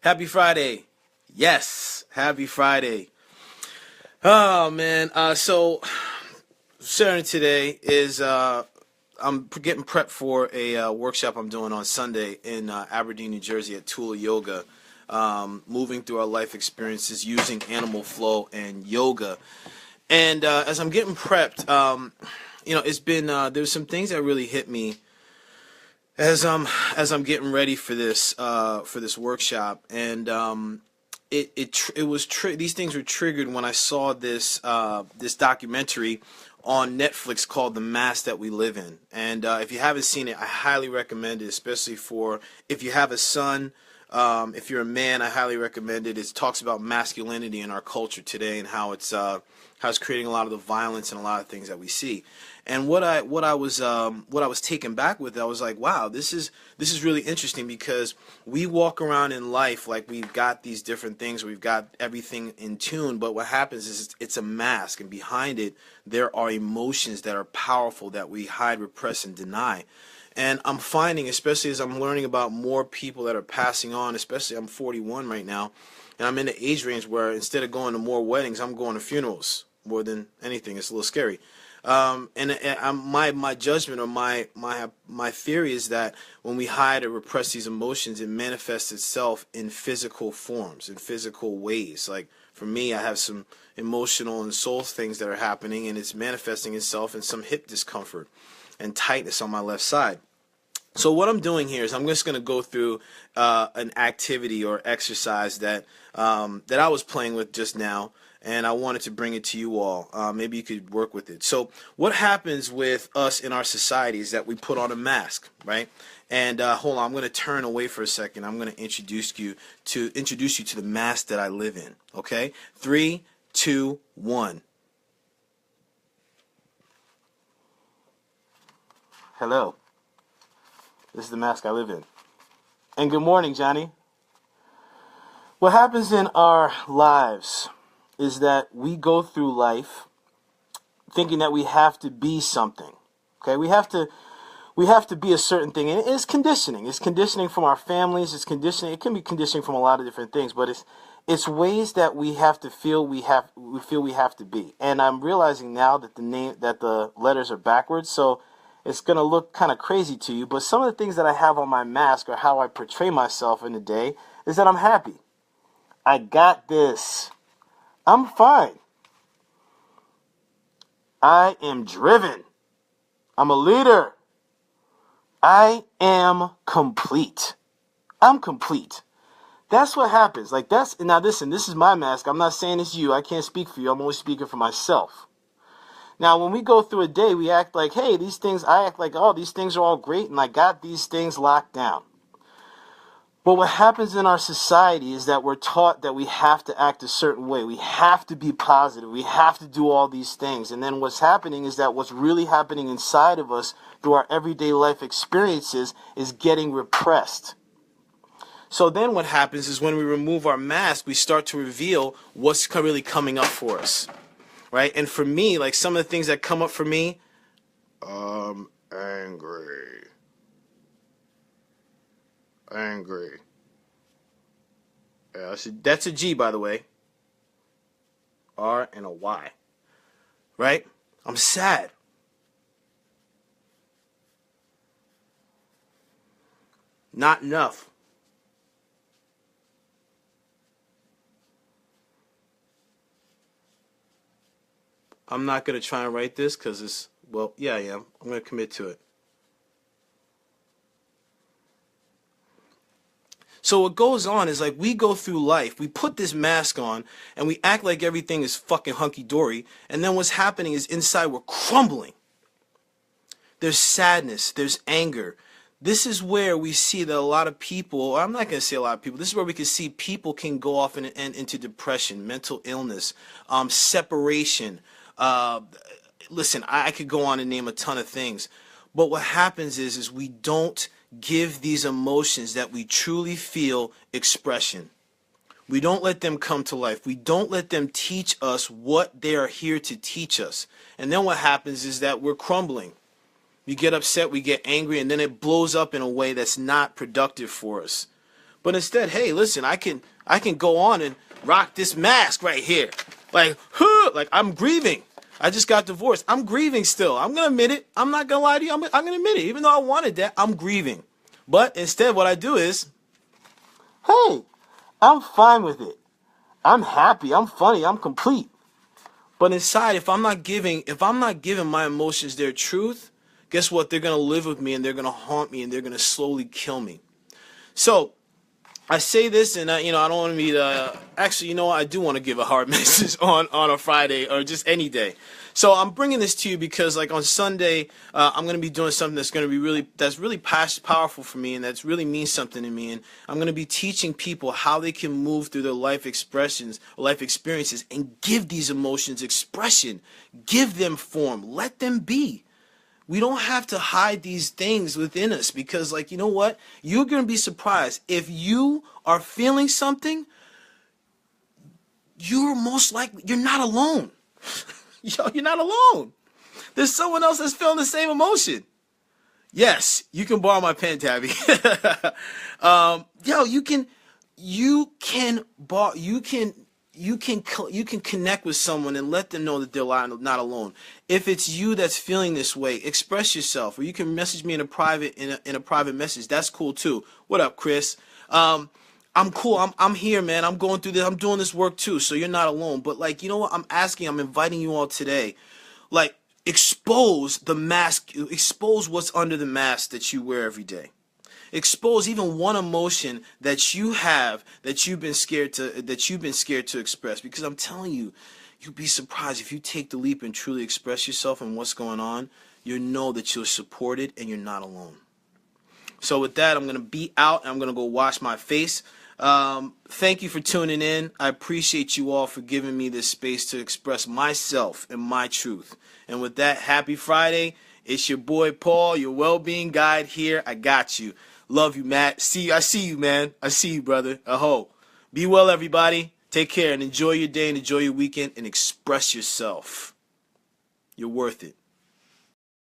Happy Friday. Yes, happy Friday. Oh man. So sharing today is I'm getting prepped for a workshop I'm doing on Sunday in Aberdeen, New Jersey at Tula Yoga. Moving through our life experiences using animal flow and yoga. And as I'm getting prepped, it's been there's some things that really hit me as I'm getting ready for this workshop, and these things were triggered when I saw this documentary on Netflix called The Mask That We Live In. And if you haven't seen it, I highly recommend it, especially for if you have a son. If you're a man, I highly recommend it. It talks about masculinity in our culture today and how it's creating a lot of the violence and a lot of things that we see. And what I was taken back with, I was like, wow, this is really interesting, because we walk around in life like we've got these different things, we've got everything in tune, but what happens is it's a mask, and behind it there are emotions that are powerful that we hide, repress, and deny. And I'm finding, especially as I'm learning about more people that are passing on, especially I'm 41 right now, and I'm in the age range where instead of going to more weddings, I'm going to funerals more than anything. It's a little scary. My judgment, or my theory, is that when we hide or repress these emotions, it manifests itself in physical forms, in physical ways. Like for me, I have some emotional and soul things that are happening, and it's manifesting itself in some hip discomfort and tightness on my left side. So what I'm doing here is I'm just going to go through an activity or exercise that I was playing with just now, and I wanted to bring it to you all. Maybe you could work with it. So what happens with us in our society is that we put on a mask, right? And hold on, I'm going to turn away for a second. I'm going to introduce you to the mask that I live in. Okay, 3, 2, 1. Hello. This is the mask I live in. And good morning, Johnny. What happens in our lives is that we go through life thinking that we have to be something. Okay, we have to be a certain thing, and it's conditioning. It's conditioning from our families. It's conditioning. It can be conditioning from a lot of different things, but it's ways that we have to feel we feel we have to be. And I'm realizing now that the letters are backwards, so it's going to look kind of crazy to you, but some of the things that I have on my mask, or how I portray myself in the day, is that I'm happy. I got this. I'm fine. I am driven. I'm a leader. I am complete. I'm complete. That's what happens. Now listen, this is my mask. I'm not saying it's you. I can't speak for you. I'm only speaking for myself. Now, when we go through a day, we act like, hey, I act like, oh, these things are all great, and I got these things locked down. But what happens in our society is that we're taught that we have to act a certain way. We have to be positive. We have to do all these things. And then what's happening is that what's really happening inside of us through our everyday life experiences is getting repressed. So then what happens is when we remove our mask, we start to reveal what's really coming up for us. Right? And for me, like some of the things that come up for me, angry. Angry. Yeah, that's a G, by the way. R and a Y. Right? I'm sad. Not enough. I'm not going to try and write this because yeah, I am. I'm going to commit to it. So what goes on is like we go through life, we put this mask on, and we act like everything is fucking hunky-dory, and then what's happening is inside we're crumbling. There's sadness, there's anger. This is where we see that a lot of people, I'm not going to say a lot of people, this is where we can see people can go off into depression, mental illness, separation. Listen, I could go on and name a ton of things. But what happens is we don't give these emotions that we truly feel expression. We don't let them come to life. We don't let them teach us what they are here to teach us. And then what happens is that we're crumbling. We get upset, we get angry, and then it blows up in a way that's not productive for us. But instead, hey, listen, I can go on and rock this mask right here. Like, like I'm grieving. I just got divorced. I'm grieving still. I'm going to admit it. I'm not going to lie to you. I'm going to admit it. Even though I wanted that, I'm grieving. But instead, what I do is, hey, I'm fine with it. I'm happy. I'm funny. I'm complete. But inside, if I'm not giving my emotions their truth, guess what? They're going to live with me, and they're going to haunt me, and they're going to slowly kill me. So I say this, and I don't want to be actually, I do want to give a hard message on a Friday or just any day. So I'm bringing this to you because, like, on Sunday, I'm going to be doing something that's going to be really powerful for me, and that's really means something to me. And I'm going to be teaching people how they can move through their life expressions, life experiences, and give these emotions expression, give them form, let them be. We don't have to hide these things within us because, like, you know what? You're going to be surprised. If you are feeling something, you're most likely, you're not alone. You're not alone. There's someone else that's feeling the same emotion. Yes, you can borrow my pen, Tabby. You can connect with someone and let them know that they're not alone. If it's you that's feeling this way, express yourself, or you can message me in a private message. That's cool too. What up, Chris? I'm cool. I'm here, man. I'm going through this. I'm doing this work too. So you're not alone. But, like, you know what? I'm inviting you all today. Like, expose the mask. Expose what's under the mask that you wear every day. Expose even one emotion that you have that you've been scared to express. Because I'm telling you, you'd be surprised if you take the leap and truly express yourself and what's going on. You know that you're supported and you're not alone. So with that, I'm going to be out and I'm going to go wash my face. Thank you for tuning in. I appreciate you all for giving me this space to express myself and my truth. And with that, happy Friday. It's your boy Paul, your well-being guide here. I got you. Love you, Matt. I see you, man. I see you, brother. Aho. Be well, everybody. Take care and enjoy your day and enjoy your weekend and express yourself. You're worth it.